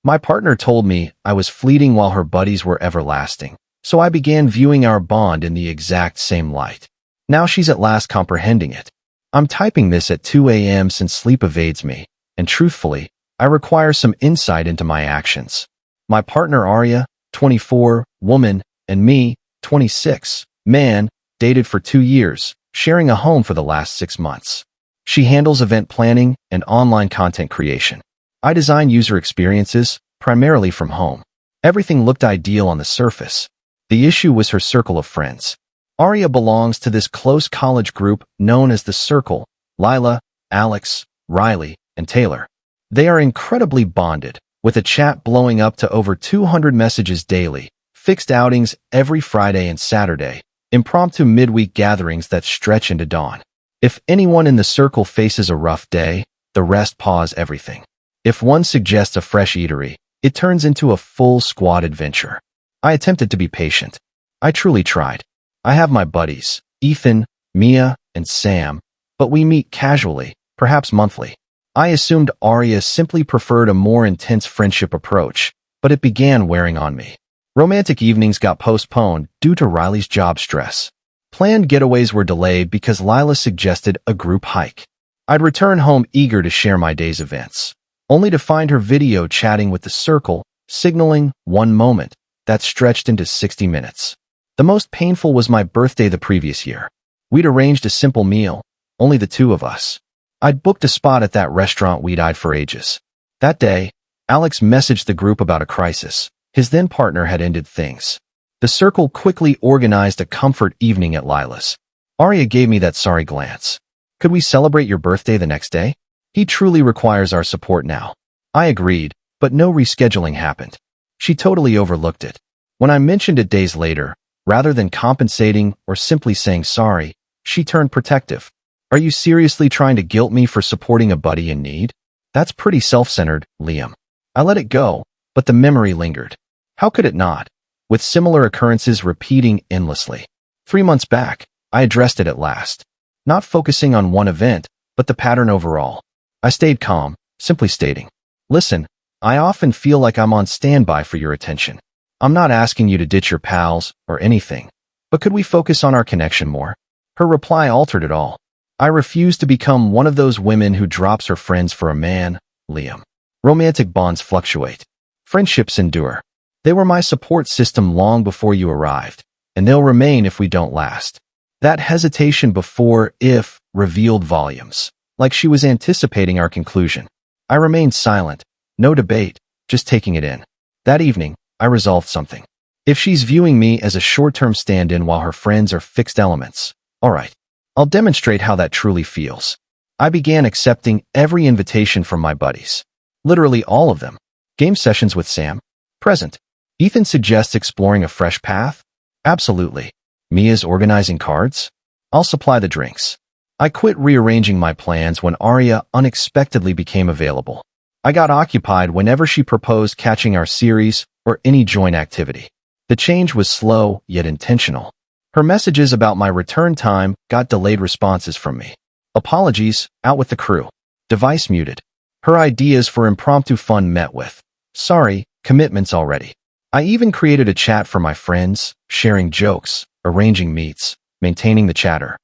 My partner told me I was fleeting while her buddies were everlasting, so I began viewing our bond in the exact same light. Now she's at last comprehending it. I'm typing this at 2 a.m. since sleep evades me, and truthfully, I require some insight into my actions. My partner Arya, 24, woman, and me, 26, man, dated for 2 years, sharing a home for the last 6 months. She handles event planning and online content creation. I design user experiences, primarily from home. Everything looked ideal on the surface. The issue was her circle of friends. Arya belongs to this close college group known as The Circle: Lila, Alex, Riley, and Taylor. They are incredibly bonded, with a chat blowing up to over 200 messages daily, fixed outings every Friday and Saturday, impromptu midweek gatherings that stretch into dawn. If anyone in the circle faces a rough day, the rest pause everything. If one suggests a fresh eatery, it turns into a full squad adventure. I attempted to be patient. I truly tried. I have my buddies, Ethan, Mia, and Sam, but we meet casually, perhaps monthly. I assumed Arya simply preferred a more intense friendship approach, but it began wearing on me. Romantic evenings got postponed due to Riley's job stress. Planned getaways were delayed because Lila suggested a group hike. I'd return home eager to share my day's events, only to find her video chatting with the circle, signaling one moment that stretched into 60 minutes. The most painful was my birthday the previous year. We'd arranged a simple meal, only the two of us. I'd booked a spot at that restaurant we'd eyed for ages. That day, Alex messaged the group about a crisis. His then partner had ended things. The circle quickly organized a comfort evening at Lila's. Arya gave me that sorry glance. Could we celebrate your birthday the next day? He truly requires our support now. I agreed, but no rescheduling happened. She totally overlooked it. When I mentioned it days later, rather than compensating or simply saying sorry, she turned protective. Are you seriously trying to guilt me for supporting a buddy in need? That's pretty self-centered, Liam. I let it go, but the memory lingered. How could it not? With similar occurrences repeating endlessly. 3 months back, I addressed it at last. Not focusing on one event, but the pattern overall. I stayed calm, simply stating, listen, I often feel like I'm on standby for your attention. I'm not asking you to ditch your pals or anything, but could we focus on our connection more? Her reply altered it all. I refuse to become one of those women who drops her friends for a man, Liam. Romantic bonds fluctuate. Friendships endure. They were my support system long before you arrived, and they'll remain if we don't last. That hesitation before if revealed volumes, like she was anticipating our conclusion. I remained silent, no debate, just taking it in. That evening, I resolved something. If she's viewing me as a short-term stand-in while her friends are fixed elements, all right, I'll demonstrate how that truly feels. I began accepting every invitation from my buddies. Literally all of them. Game sessions with Sam? Present. Ethan suggests exploring a fresh path? Absolutely. Mia's organizing cards? I'll supply the drinks. I quit rearranging my plans when Arya unexpectedly became available. I got occupied whenever she proposed catching our series or any joint activity. The change was slow, yet intentional. Her messages about my return time got delayed responses from me. Apologies, out with the crew. Device muted. Her ideas for impromptu fun met with, sorry, commitments already. I even created a chat for my friends, sharing jokes, arranging meets, maintaining the chatter.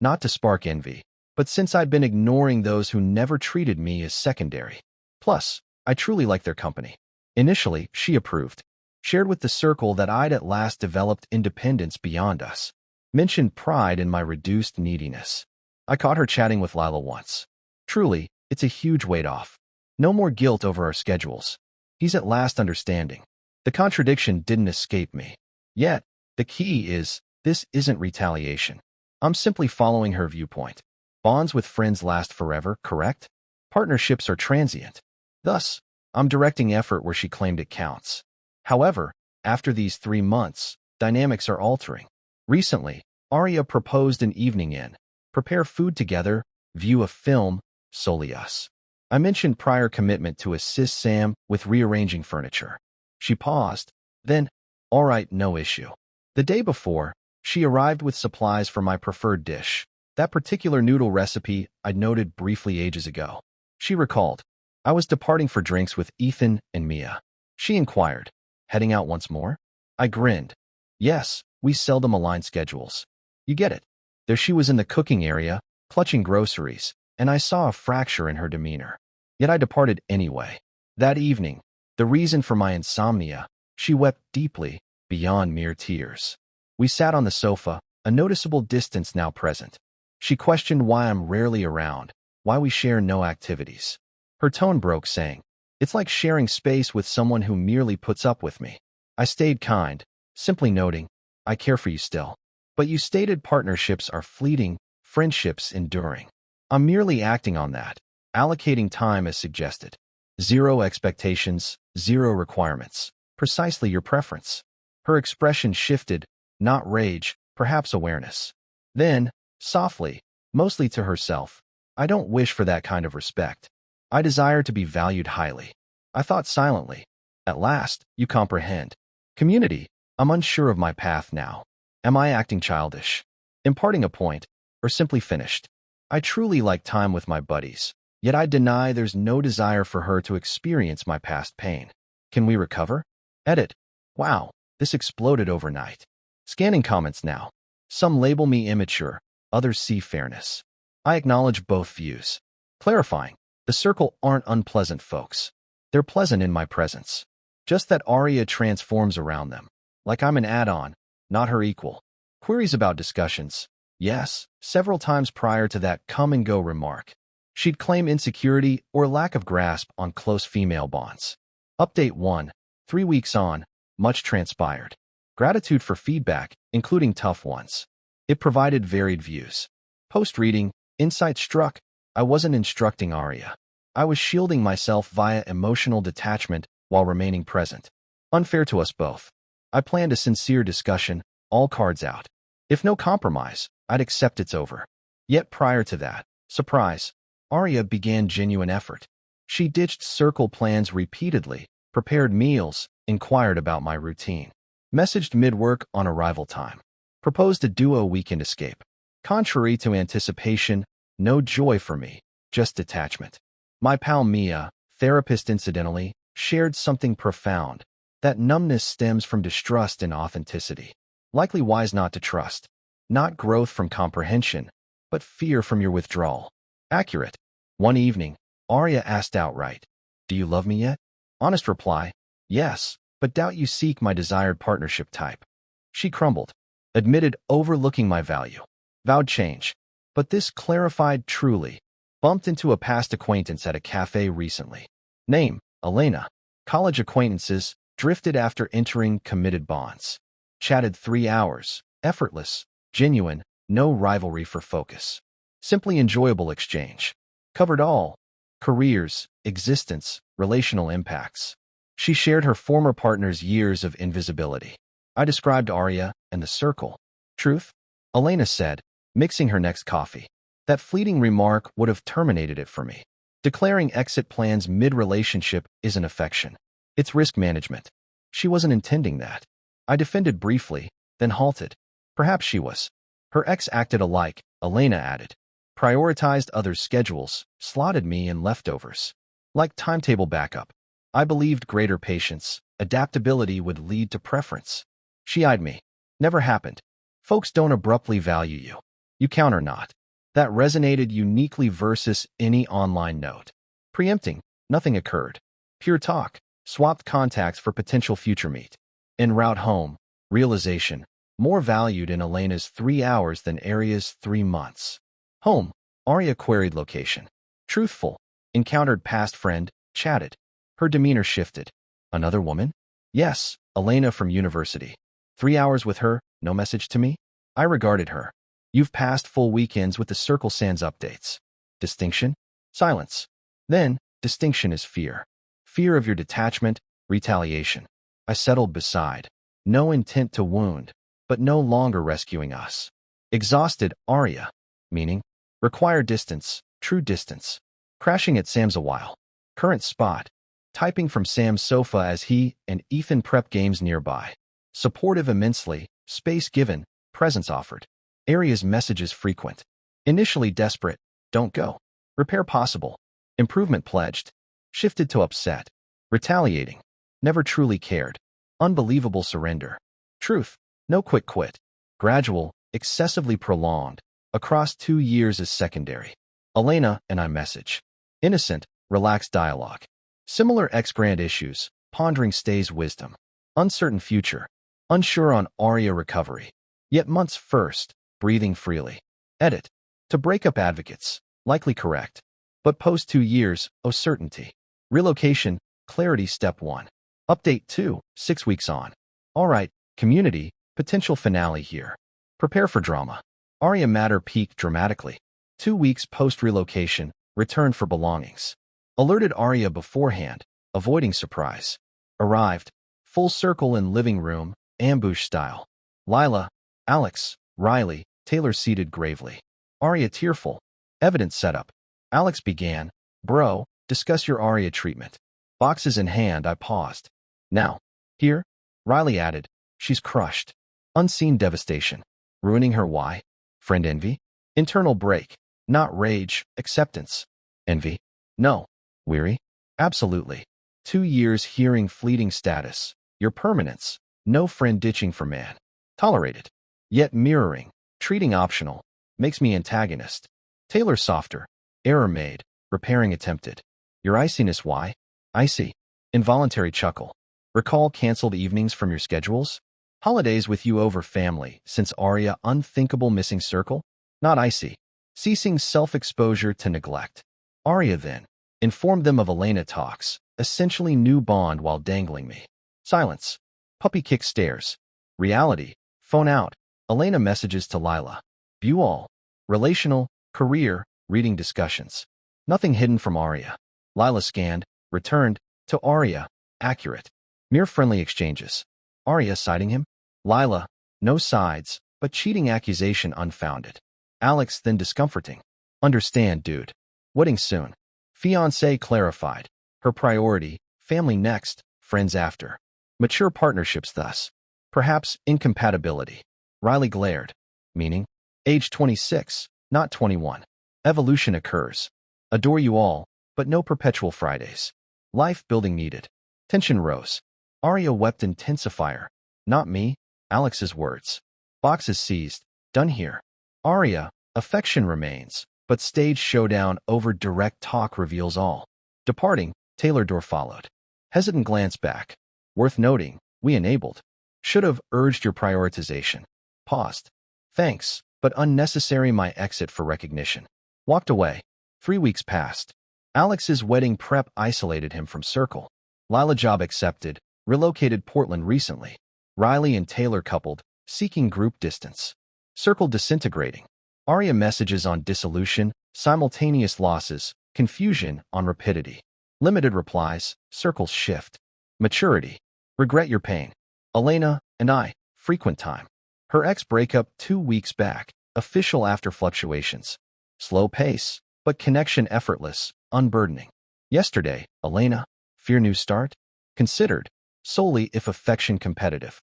Not to spark envy, but since I'd been ignoring those who never treated me as secondary. Plus, I truly liked their company. Initially, she approved. Shared with the circle that I'd at last developed independence beyond us. Mentioned pride in my reduced neediness. I caught her chatting with Lila once. Truly, it's a huge weight off. No more guilt over our schedules. He's at last understanding. The contradiction didn't escape me. Yet, the key is, this isn't retaliation. I'm simply following her viewpoint. Bonds with friends last forever, correct? Partnerships are transient. Thus, I'm directing effort where she claimed it counts. However, after these 3 months, dynamics are altering. Recently, Arya proposed an evening in, prepare food together, view a film, solely us. I mentioned prior commitment to assist Sam with rearranging furniture. She paused, then, all right, no issue. The day before, she arrived with supplies for my preferred dish, that particular noodle recipe I'd noted briefly ages ago. She recalled, I was departing for drinks with Ethan and Mia. She inquired, heading out once more? I grinned. Yes, we seldom align schedules. You get it. There she was in the cooking area, clutching groceries, and I saw a fracture in her demeanor. Yet I departed anyway. That evening, the reason for my insomnia, she wept deeply, beyond mere tears. We sat on the sofa, a noticeable distance now present. She questioned why I'm rarely around, why we share no activities. Her tone broke, saying, "It's like sharing space with someone who merely puts up with me." I stayed kind, simply noting, "I care for you still. But you stated partnerships are fleeting, friendships enduring." I'm merely acting on that, allocating time as suggested. Zero expectations, zero requirements. Precisely your preference. Her expression shifted, not rage, perhaps awareness. Then, softly, mostly to herself, "I don't wish for that kind of respect. I desire to be valued highly." I thought silently. At last, you comprehend. Community, I'm unsure of my path now. Am I acting childish? Imparting a point, or simply finished? I truly like time with my buddies, yet I deny there's no desire for her to experience my past pain. Can we recover? Edit. Wow, this exploded overnight. Scanning comments now. Some label me immature, others see fairness. I acknowledge both views. Clarifying, the circle aren't unpleasant folks. They're pleasant in my presence. Just that Arya transforms around them, like I'm an add-on, not her equal. Queries about discussions. Yes, several times prior to that come-and-go remark. She'd claim insecurity or lack of grasp on close female bonds. Update 1. 3 weeks on, much transpired. Gratitude for feedback, including tough ones. It provided varied views. Post-reading, insight struck. I wasn't instructing Arya. I was shielding myself via emotional detachment while remaining present. Unfair to us both. I planned a sincere discussion, all cards out. If no compromise, I'd accept it's over. Yet prior to that, surprise, Arya began genuine effort. She ditched circle plans repeatedly, prepared meals, inquired about my routine, messaged mid-work on arrival time, proposed a duo weekend escape. Contrary to anticipation, no joy for me, just detachment. My pal Mia, therapist incidentally, shared something profound. That numbness stems from distrust in authenticity. Likely wise not to trust. Not growth from comprehension, but fear from your withdrawal. Accurate. One evening, Arya asked outright, "Do you love me yet?" Honest reply, "Yes, but doubt you seek my desired partnership type." She crumbled. Admitted overlooking my value. Vowed change. But this clarified truly. Bumped into a past acquaintance at a cafe recently. Name, Elena. College acquaintances, drifted after entering committed bonds. Chatted 3 hours. Effortless, genuine, no rivalry for focus. Simply enjoyable exchange. Covered all. Careers, existence, relational impacts. She shared her former partner's years of invisibility. I described Arya and the circle. Truth? Elena said, mixing her next coffee. That fleeting remark would have terminated it for me. Declaring exit plans mid-relationship isn't affection. It's risk management. She wasn't intending that. I defended briefly, then halted. Perhaps she was. Her ex acted alike, Elena added. Prioritized others' schedules, slotted me in leftovers. Like timetable backup. I believed greater patience, adaptability would lead to preference. She eyed me. Never happened. Folks don't abruptly value you. You count or not. That resonated uniquely versus any online note. Preempting, nothing occurred. Pure talk, swapped contacts for potential future meet. En route home, realization, more valued in Elena's 3 hours than Arya's 3 months. Home, Arya queried location. Truthful, encountered past friend, chatted. Her demeanor shifted. Another woman? Yes, Elena from university. 3 hours with her, no message to me? I regarded her. You've passed full weekends with the Circle Sans updates. Distinction? Silence. Then, distinction is fear. Fear of your detachment, retaliation. I settled beside. No intent to wound, but no longer rescuing us. Exhausted, Arya. Meaning? Require distance, true distance. Crashing at Sam's a while. Current spot. Typing from Sam's sofa as he and Ethan prep games nearby. Supportive immensely, space given, presence offered. Arya's messages frequent. Initially desperate, don't go. Repair possible. Improvement pledged. Shifted to upset. Retaliating. Never truly cared. Unbelievable surrender. Truth. No quick quit. Gradual. Excessively prolonged. Across 2 years is secondary. Elena and I message. Innocent. Relaxed dialogue. Similar ex-grand issues. Pondering stays wisdom. Uncertain future. Unsure on Arya recovery. Yet months first. Breathing freely. Edit. To breakup advocates. Likely correct. But post 2 years. Oh certainty. Relocation. Clarity step 1. Update 2. 6 weeks on. Alright. Community. Potential finale here. Prepare for drama. Arya matter peaked dramatically. 2 weeks post-relocation. Return for belongings. Alerted Arya beforehand. Avoiding surprise. Arrived. Full circle in living room. Ambush style. Lila. Alex. Riley. Taylor seated gravely. Arya tearful. Evidence setup. Alex began. Bro, discuss your Arya treatment. Boxes in hand, I paused. Now. Here? Riley added. She's crushed. Unseen devastation. Ruining her why? Friend envy? Internal break. Not rage, acceptance. Envy? No. Weary? Absolutely. 2 years hearing fleeting status. Your permanence. No friend ditching for man. Tolerated. Yet mirroring. Treating optional. Makes me antagonist. Taylor softer. Error made. Repairing attempted. Your iciness why? Icy. Involuntary chuckle. Recall canceled evenings from your schedules? Holidays with you over family since Arya unthinkable missing circle? Not icy. Ceasing self-exposure to neglect. Arya then. Informed them of Elena talks. Essentially new bond while dangling me. Silence. Puppy kick stairs. Reality. Phone out. Elena messages to Lila. View all. Relational. Career. Reading discussions. Nothing hidden from Arya. Lila scanned. Returned. To Arya. Accurate. Mere friendly exchanges. Arya citing him? Lila. No sides, but cheating accusation unfounded. Alex then discomforting. Understand, dude. Wedding soon. Fiancé clarified. Her priority. Family next. Friends after. Mature partnerships thus. Perhaps incompatibility. Riley glared. Meaning? Age 26, not 21. Evolution occurs. Adore you all, but no perpetual Fridays. Life building needed. Tension rose. Arya wept intensifier. Not me. Alex's words. Boxes seized. Done here. Arya. Affection remains, but stage showdown over direct talk reveals all. Departing. Taylor door followed. Hesitant glance back. Worth noting. We enabled. Should have urged your prioritization. Paused. Thanks, but unnecessary my exit for recognition. Walked away. 3 weeks passed. Alex's wedding prep isolated him from circle. Lila job accepted. Relocated Portland recently. Riley and Taylor coupled, seeking group distance. Circle disintegrating. Arya messages on dissolution, simultaneous losses, confusion on rapidity. Limited replies, circles shift. Maturity. Regret your pain. Elena and I, frequent time. Her ex breakup 2 weeks back, official after fluctuations. Slow pace, but connection effortless, unburdening. Yesterday, Elena, fear new start? Considered, solely if affection competitive.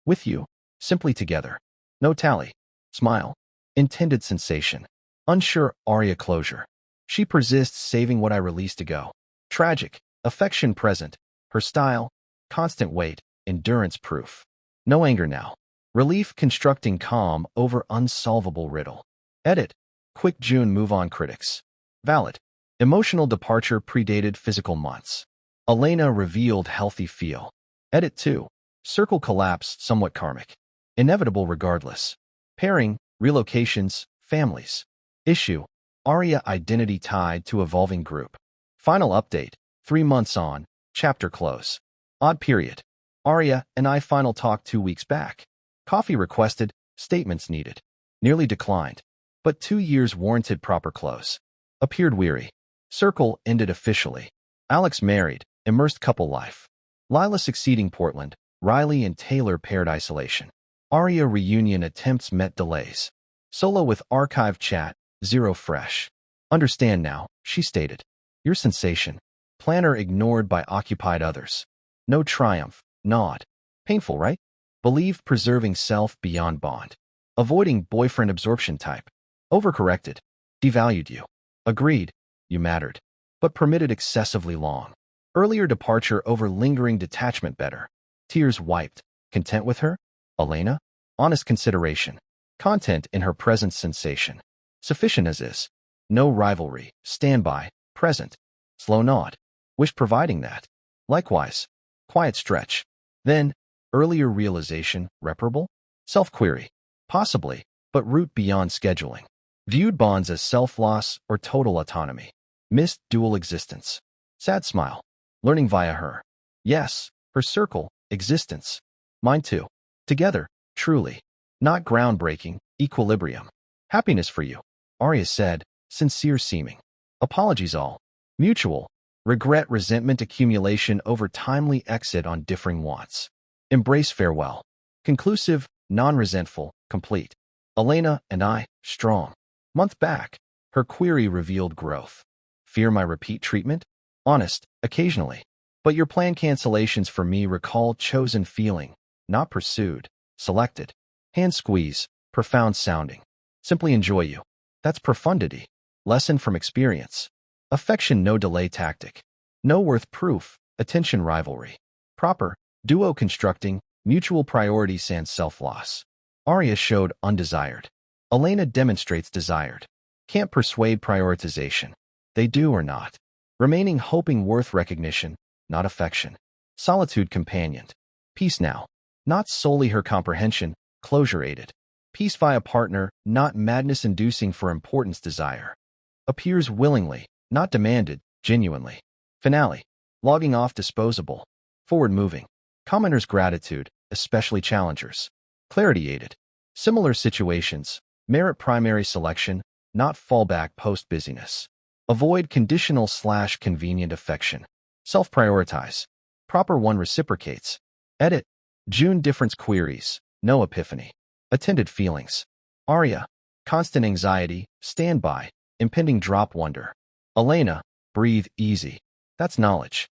With you, simply together. No tally. Smile. Intended sensation. Unsure Arya closure. She persists saving what I released to go. Tragic. Affection present. Her style. Constant weight. Endurance proof. No anger now. Relief constructing calm over unsolvable riddle. Edit. Quick June move on critics. Valid. Emotional departure predated physical months. Elena revealed healthy feel. Edit 2. Circle collapse somewhat karmic. Inevitable regardless. Pairing, relocations, families. Issue. Arya identity tied to evolving group. Final update. 3 months on. Chapter close. Odd period. Arya and I final talk 2 weeks back. Coffee requested, statements needed. Nearly declined. But 2 years warranted proper close. Appeared weary. Circle ended officially. Alex married, immersed couple life. Lila succeeding Portland. Riley and Taylor paired isolation. Arya reunion attempts met delays. Solo with archive chat, 0 fresh. Understand now, she stated. Your sensation. Planner ignored by occupied others. No triumph, nod. Painful, right? Believe preserving self beyond bond. Avoiding boyfriend absorption type. Overcorrected. Devalued you. Agreed. You mattered. but permitted excessively long. Earlier departure over lingering detachment better. Tears wiped. Content with her? Elena? Honest consideration. Content in her present sensation. Sufficient as is. No rivalry. Standby. Present. Slow nod. Wish providing that. Likewise. Quiet stretch. Then, earlier realization, reparable? Self-query. Possibly, but root beyond scheduling. Viewed bonds as self-loss or total autonomy. Missed dual existence. Sad smile. Learning via her. Yes, her circle, existence. Mine too. Together, truly. Not groundbreaking, equilibrium. Happiness for you. Arya said, sincere seeming. Apologies all. Mutual. Regret, resentment, accumulation over timely exit on differing wants. Embrace farewell. Conclusive, non-resentful, complete. Elena and I, strong. Month back. Her query revealed growth. Fear my repeat treatment? Honest, occasionally. But your plan cancellations for me recall chosen feeling, not pursued, selected. Hand squeeze, profound sounding. Simply enjoy you. That's profundity. Lesson from experience. Affection no delay tactic. No worth proof, attention rivalry. Proper, duo constructing, mutual priority sans self-loss. Arya showed undesired. Elena demonstrates desired. Can't persuade prioritization. They do or not. Remaining hoping worth recognition, not affection. Solitude companioned. Peace now. Not solely her comprehension, closure aided. Peace via partner, not madness-inducing for importance desire. Appears willingly, not demanded, genuinely. Finale. Logging off disposable. Forward-moving. Commenters' gratitude, especially challengers. Clarity aided. Similar situations. Merit primary selection, not fallback post-busyness. Avoid conditional/convenient affection. Self-prioritize. Proper one reciprocates. Edit. June difference queries. No epiphany. Attended feelings. Arya. Constant anxiety. Standby. Impending drop wonder. Elena. Breathe easy. That's knowledge.